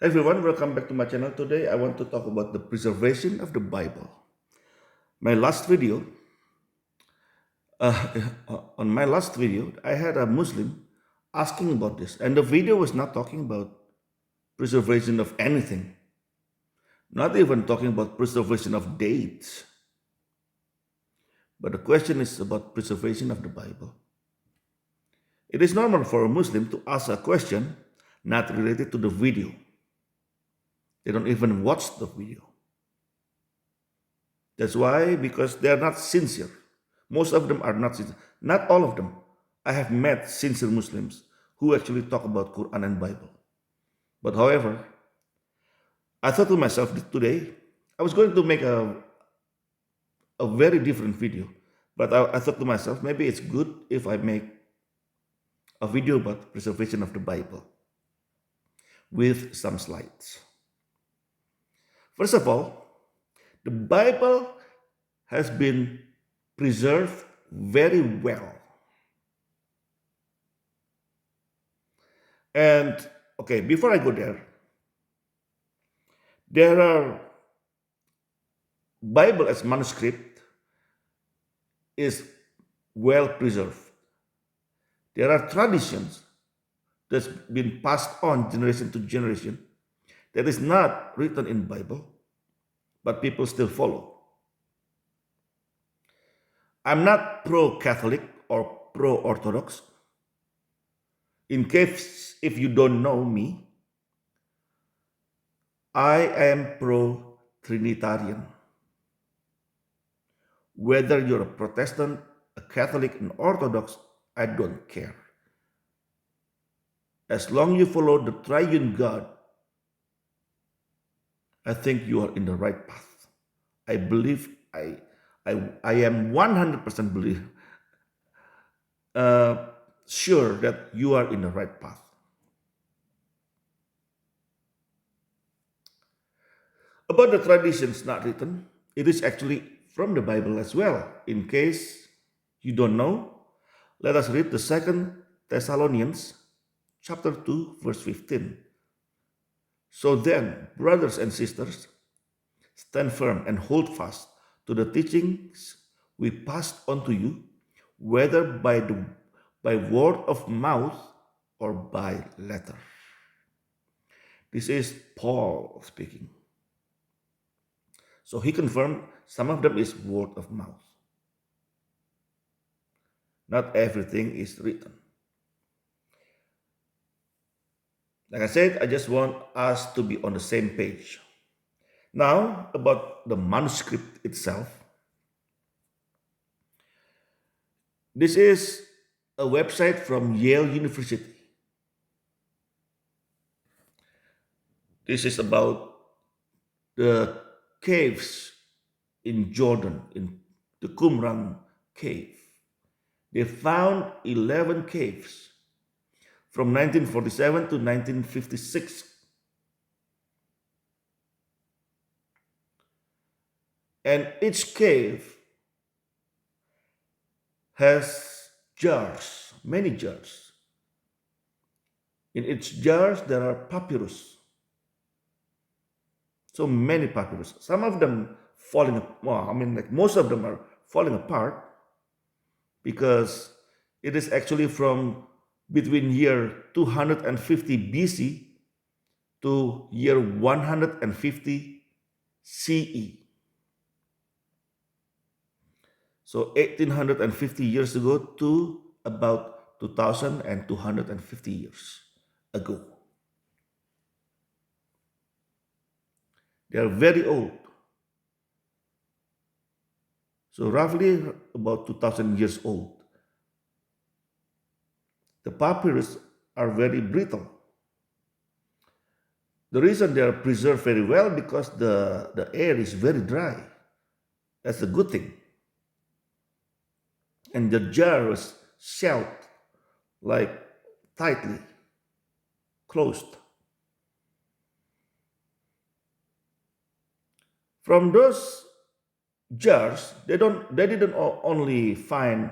Everyone, welcome back to my channel. Today I want to talk about the preservation of the Bible. My last video, on my last video, I had a Muslim asking about this, and the video was not talking about preservation of anything, not even talking about preservation of dates, but the question is about preservation of the Bible. It is normal for a Muslim to ask a question not related to the video. They don't even watch the video. That's why, because they are not sincere. Most of them are not sincere. Not all of them. I have met sincere Muslims who actually talk about Quran and Bible. But however, I thought to myself that today, I was going to make a very different video. But I thought to myself, maybe it's good if I make a video about preservation of the Bible with some slides. First of all, the Bible has been preserved very well. And okay, before I go there are Bible as manuscript is well preserved. There are traditions that's been passed on generation to generation that is not written in Bible, but people still follow. I'm not pro-Catholic or pro-Orthodox. In case if you don't know me, I am pro-Trinitarian. Whether you're a Protestant, a Catholic, an Orthodox, I don't care. As long as you follow the triune God, I think you are in the right path. I believe I am 100% sure that you are in the right path. About the traditions not written, it is actually from the Bible as well. In case you don't know, let us read the 2 Thessalonians chapter 2, verse 15. So then, brothers and sisters, stand firm and hold fast to the teachings we passed on to you, whether by word of mouth or by letter. This is Paul speaking. So he confirmed some of them is word of mouth. Not everything is written. Like I said, I just want us to be on the same page. Now, about the manuscript itself. This is a website from Yale University. This is about the caves in Jordan, in the Qumran cave. They found 11 caves from 1947 to 1956. And each cave has jars, many jars. In each jars there are papyrus. So many papyrus. Some of them falling, like most of them are falling apart because it is actually from between year 250 BC to year 150 CE. So 1850 years ago to about 2250 years ago. They are very old. So roughly about 2000 years old. The papyrus are very brittle. The reason they are preserved very well because the air is very dry. That's a good thing. And the jar was sealed like tightly closed. From those jars, they didn't only find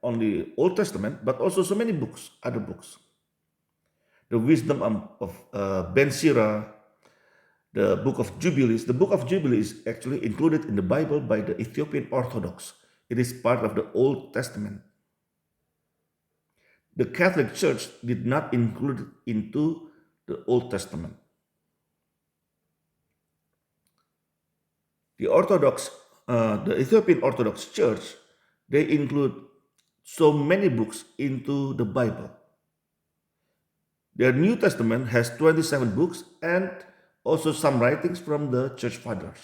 only Old Testament, but also so many books, other books. the wisdom of Ben Sira, the book of Jubilees. The book of Jubilees is actually included in the Bible by the Ethiopian Orthodox. It is part of the Old Testament. The Catholic Church did not include it into the Old Testament. The Ethiopian Orthodox Church, they include so many books into the Bible. Their New Testament has 27 books and also some writings from the church fathers.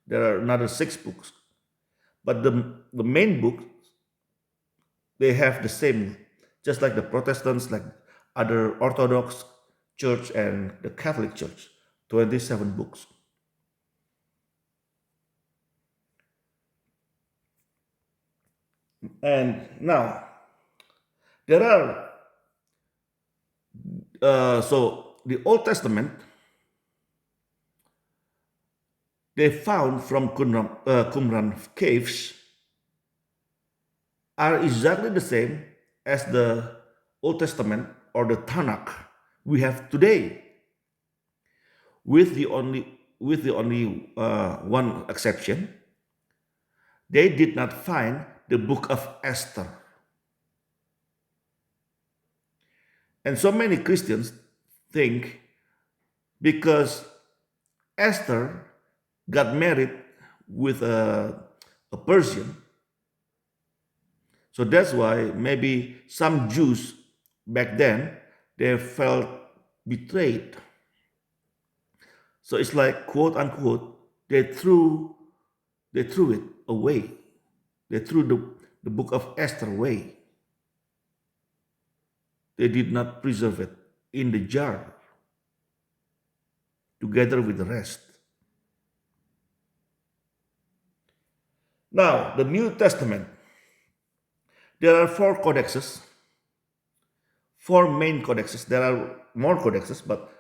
There are another 6 books, but the main book, they have the same, just like the Protestants, like other Orthodox Church and the Catholic Church, 27 books. And now, there are, so the Old Testament, they found from Qumran caves are exactly the same as the Old Testament or the Tanakh we have today, with the only one exception. They did not find the book of Esther. And so many Christians think because Esther got married with a Persian, so that's why maybe some Jews back then, they felt betrayed. So it's like, quote unquote, they threw it away. They threw the book of Esther away. They did not preserve it in the jar together with the rest. Now, the New Testament, there are 4 codices, 4 main codices. There are more codices, but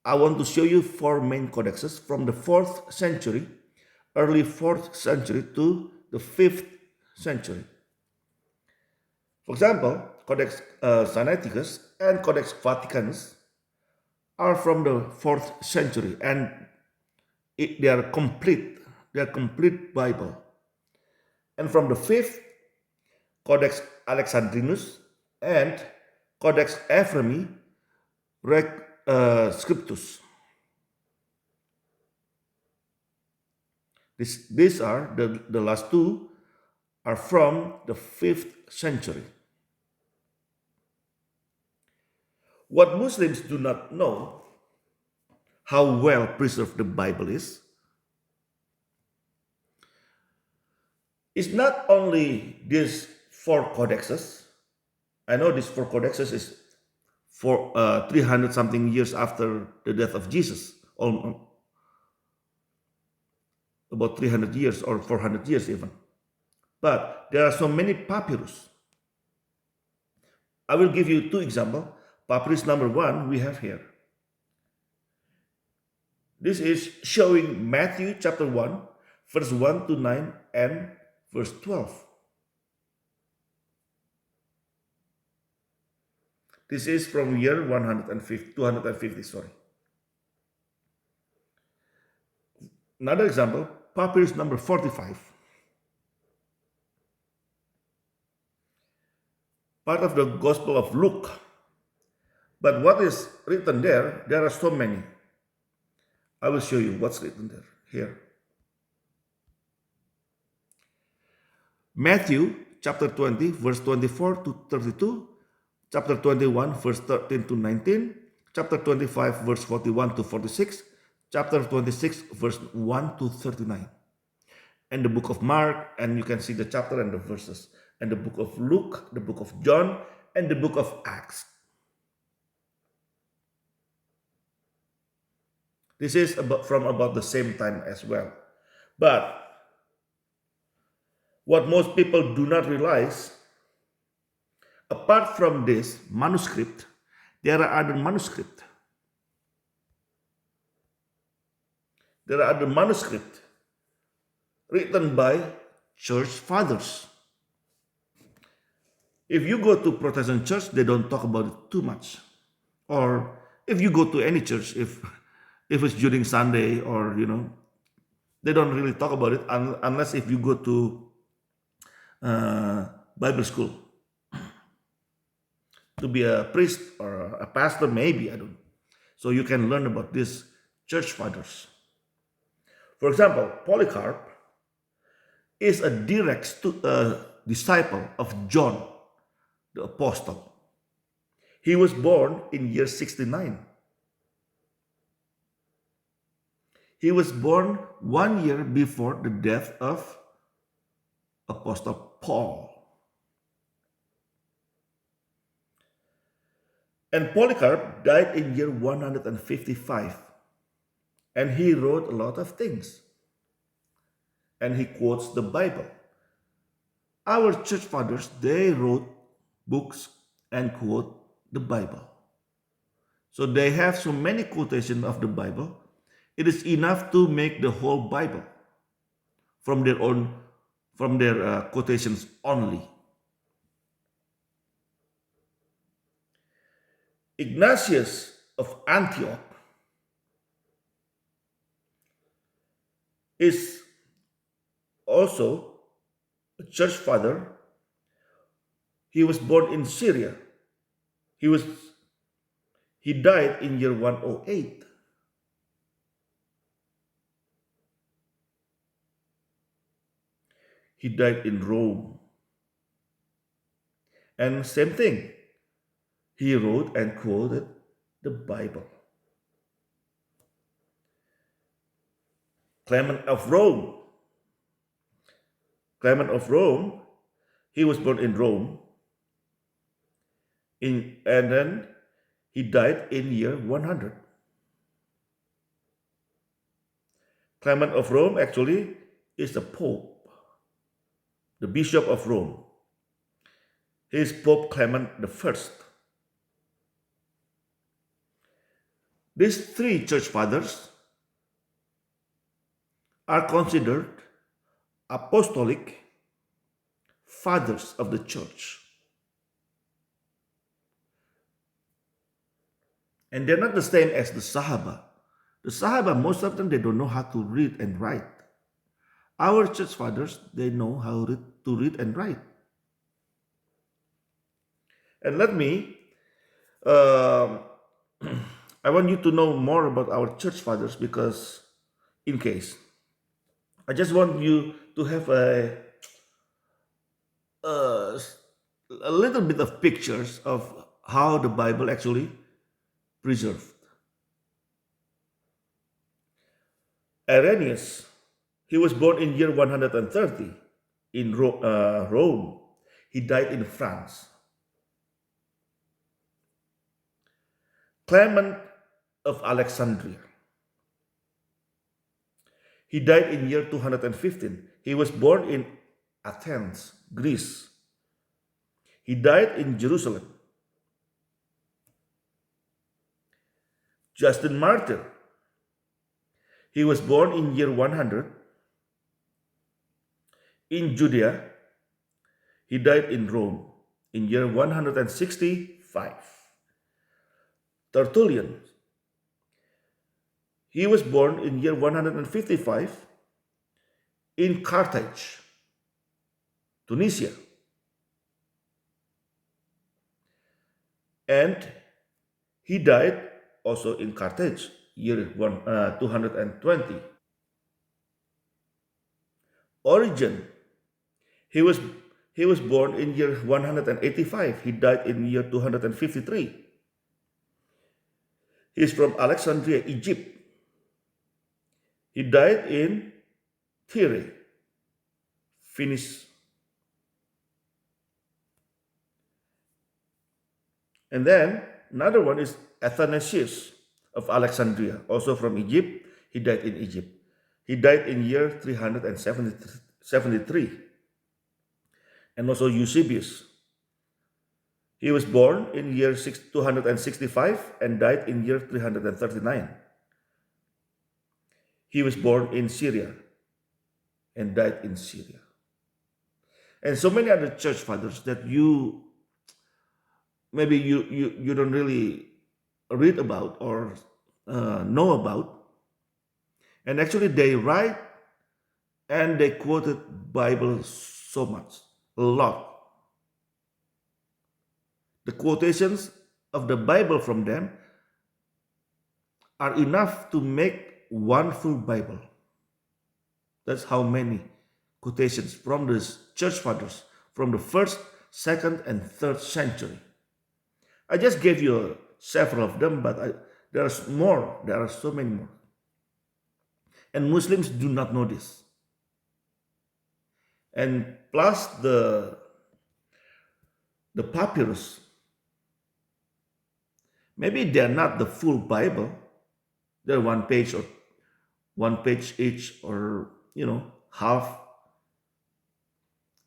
I want to show you 4 main codices from the 4th century, early 4th century to the 5th century. For example, Codex Sinaiticus and Codex Vaticanus are from the 4th century, and they are complete. They are complete Bible. And from the 5th, Codex Alexandrinus and Codex Ephremi Scriptus. These are the last 2 are from the 5th century. What Muslims do not know, how well preserved the Bible is not only these 4 codexes. I know these 4 codexes is for 300 something years after the death of Jesus, about 300 years or 400 years even. But there are so many papyrus. I will give you 2 examples. Papyrus number 1 we have here. This is showing Matthew chapter 1, verse 1 to 9 and verse 12. This is from year 250, sorry. Another example, papyrus number 45. Part of the Gospel of Luke. But what is written there are so many. I will show you what's written there, here. Matthew chapter 20, verse 24 to 32, chapter 21, verse 13 to 19, chapter 25, verse 41 to 46, chapter 26, verse 1 to 39. And the book of Mark, and you can see the chapter and the verses, and the book of Luke, the book of John, and the book of Acts. This is from about the same time as well. But what most people do not realize, apart from this manuscript, there are other manuscripts. There are other manuscripts written by church fathers. If you go to Protestant church, they don't talk about it too much. Or if you go to any church, if it's during Sunday, or they don't really talk about it unless if you go to uh, Bible school to be a priest or a pastor, maybe, I don't know. So you can learn about these church fathers. For example, Polycarp is a direct disciple of John the Apostle. He was born in year 69. He was born 1 year before the death of Apostle Paul. And Polycarp died in year 155. And he wrote a lot of things. And he quotes the Bible. Our church fathers, they wrote books and quote the Bible. So they have so many quotations of the Bible. It is enough to make the whole Bible from their quotations only. Ignatius of Antioch is also a church father. He was born in Syria. He died in year 108. He died in Rome. And same thing, he wrote and quoted the Bible. Clement of Rome. Clement of Rome, he was born in Rome, and then he died in year 100. Clement of Rome actually is the Pope, the Bishop of Rome. He is Pope Clement the First. These three church fathers are considered apostolic fathers of the church. And they're not the same as the Sahaba. The Sahaba, most of them, they don't know how to read and write. Our church fathers, they know how to read and write. And let me, I want you to know more about our church fathers, because in case, I just want you to have a little bit of pictures of how the Bible actually preserved. Irenaeus, he was born in year 130 in Rome. He died in France. Clement of Alexandria, he died in year 215. He was born in Athens, Greece. He died in Jerusalem. Justin Martyr, he was born in year 100 in Judea. He died in Rome in year 165. Tertullian, he was born in year 155 in Carthage, Tunisia. And he died also in Carthage, year 220. Origen, he was born in year 185. He died in year 253. He is from Alexandria, Egypt. He died in Tyre, Phoenicia. And then another one is Athanasius of Alexandria, also from Egypt. He died in Egypt. He died in year 373. And also Eusebius. He was born in year 265 and died in year 339. He was born in Syria and died in Syria. And so many other church fathers that you maybe you don't really read about or know about. And actually, they write and they quoted Bible so much, a lot. The quotations of the Bible from them are enough to make one full Bible. That's how many quotations from the church fathers from the first, second, and third century. I just gave you several of them, but there's more. There are so many more. And Muslims do not know this. And plus the papyrus, maybe they're not the full Bible. They're one page each, or half.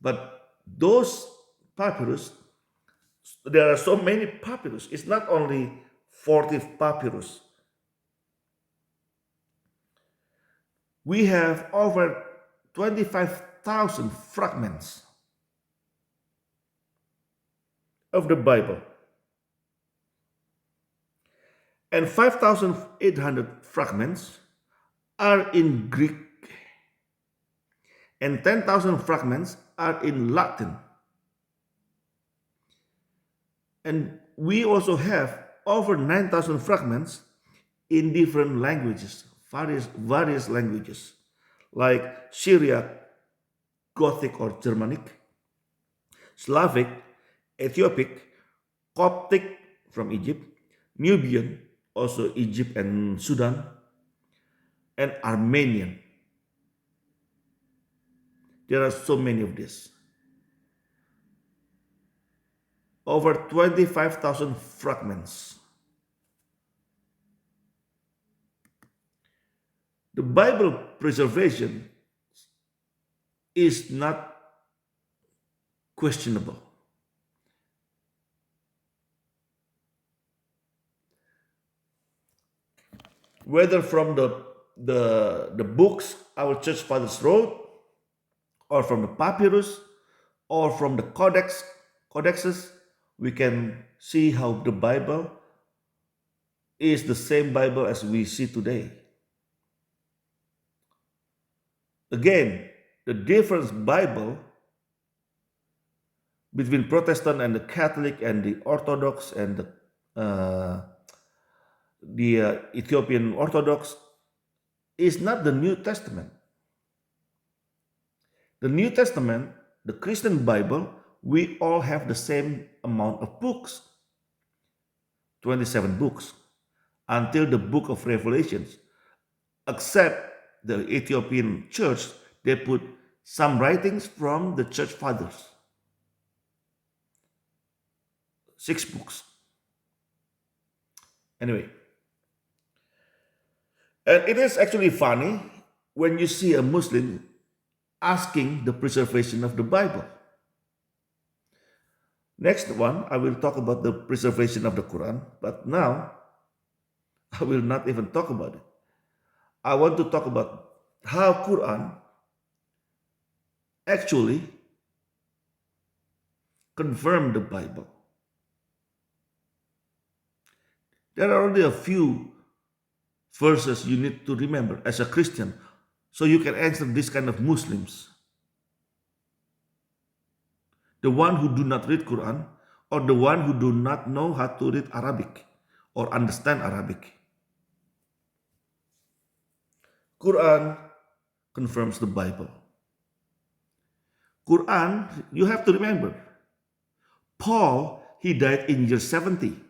But those papyrus, there are so many papyrus. It's not only 40 papyrus. We have over 25,000 fragments of the Bible, and 5,800 fragments are in Greek, and 10,000 fragments are in Latin. And we also have over 9,000 fragments in different languages, various languages, like Syriac, Gothic or Germanic, Slavic, Ethiopic, Coptic from Egypt, Nubian, also Egypt and Sudan, and Armenian. There are so many of these. Over 25,000 fragments. The Bible preservation is not questionable. Whether from the books our church fathers wrote, or from the papyrus, or from the codices, we can see how the Bible is the same Bible as we see today. Again, the difference Bible between Protestant and the Catholic and the Orthodox and the Ethiopian Orthodox is not the New Testament. The New Testament, the Christian Bible, we all have the same amount of books, 27 books, until the book of Revelations, except the Ethiopian church, they put some writings from the church fathers. 6 books. Anyway, and it is actually funny when you see a Muslim asking the preservation of the Bible. Next one, I will talk about the preservation of the Quran, but now I will not even talk about it. I want to talk about how Quran actually confirmed the Bible. There are only a few verses you need to remember as a Christian, so you can answer this kind of Muslims. The one who do not read Quran, or the one who do not know how to read Arabic or understand Arabic. Quran confirms the Bible. Quran, you have to remember, Paul, he died in year 70.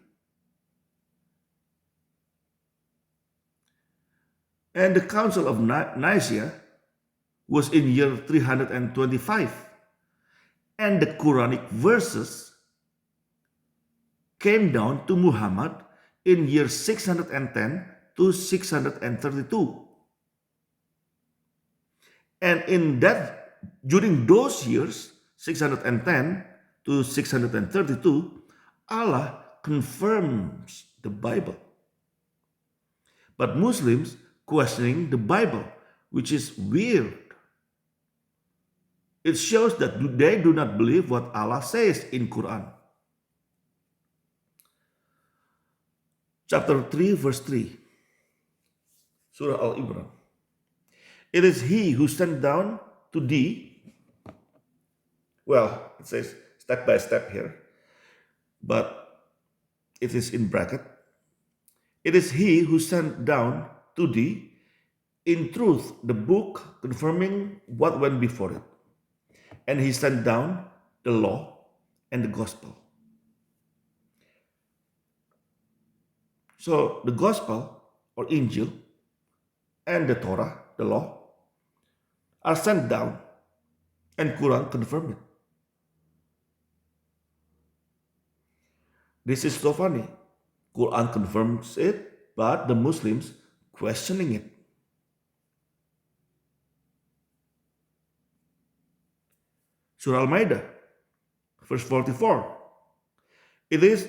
And the Council of Nicaea was in year 325. And the Quranic verses came down to Muhammad in year 610 to 632. And during those years, 610 to 632, Allah confirms the Bible. But Muslims questioning the Bible, which is weird. It shows that they do not believe what Allah says in Quran. chapter 3, verse 3, Surah Al-Imran. It is he who sent down to thee, well, it says step by step here, but it is in bracket. It is he who sent down to thee, in truth, the book confirming what went before it. And he sent down the law and the gospel. So the gospel or Injil and the Torah, the law, are sent down, and Quran confirm it. This is so funny. Quran confirms it, but the Muslims questioning it. Surah Al-Maidah, verse 44. It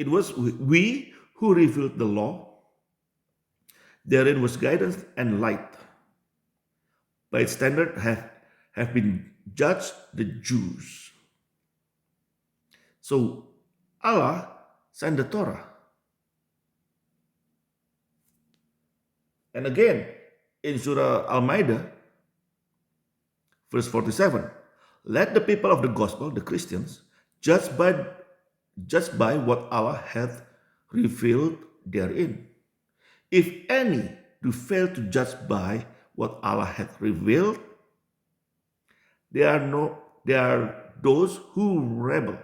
was we who revealed the law. Therein was guidance and light. By its standard have been judged the Jews. So Allah sent the Torah. And again, in Surah Al-Maidah, verse 47, let the people of the gospel, the Christians, judge by what Allah hath revealed therein. If any do fail to judge by what Allah hath revealed, there are those who rebel.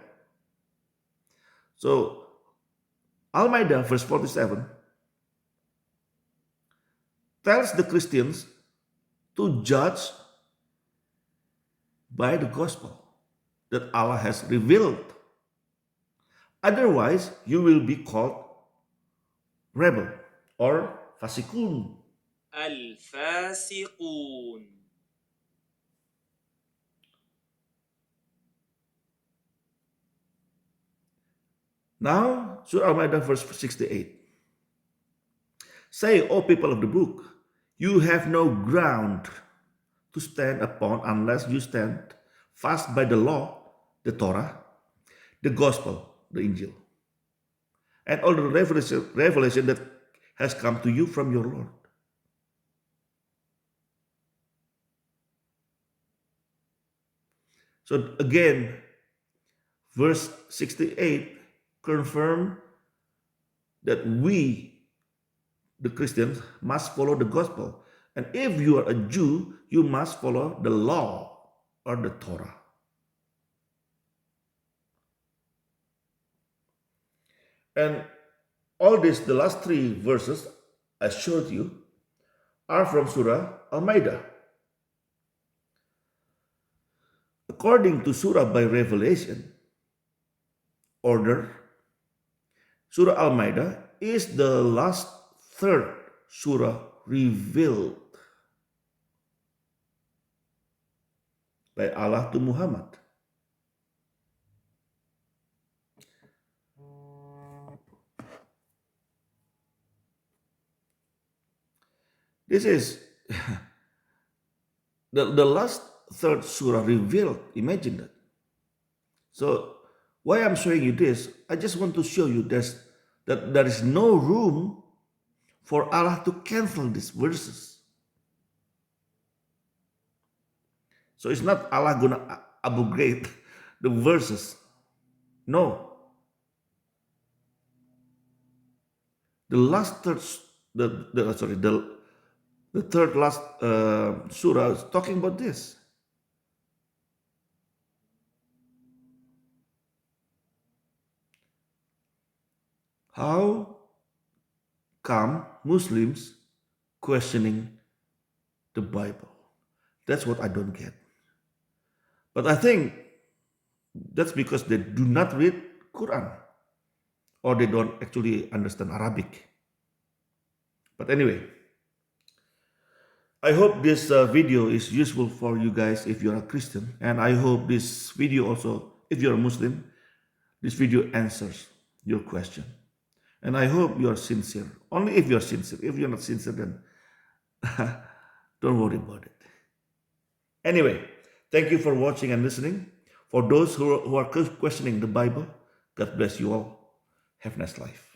So, Al-Maidah, verse 47, tells the Christians to judge by the gospel that Allah has revealed. Otherwise, you will be called rebel or fasikun. الفاسقون. Now, Surah Al-Maidah, verse 68. Say, O people of the book, you have no ground to stand upon unless you stand fast by the law, the Torah, the gospel, the Injil, and all the revelation that has come to you from your Lord. So again, verse 68 confirm that we, the Christians, must follow the gospel. And if you are a Jew, you must follow the law or the Torah. And all this, the last three verses I showed you, are from Surah Al-Maidah. According to Surah by revelation order, Surah Al-Maidah is the last third surah revealed by Allah to Muhammad. This is the last third surah revealed. Imagine that. So why I'm showing you this, I just want to show you that there is no room for Allah to cancel these verses. So it's not Allah gonna abrogate the verses. No. The last third, the third last surah is talking about this. How come Muslims questioning the Bible? That's what I don't get. But I think that's because they do not read Quran or they don't actually understand Arabic. But anyway, I hope this video is useful for you guys if you're a Christian, and I hope this video also, if you're a Muslim, this video answers your question. And I hope you are sincere. Only if you're sincere. If you're not sincere, then don't worry about it. Anyway, thank you for watching and listening. For those who are questioning the Bible, God bless you all. Have a nice life.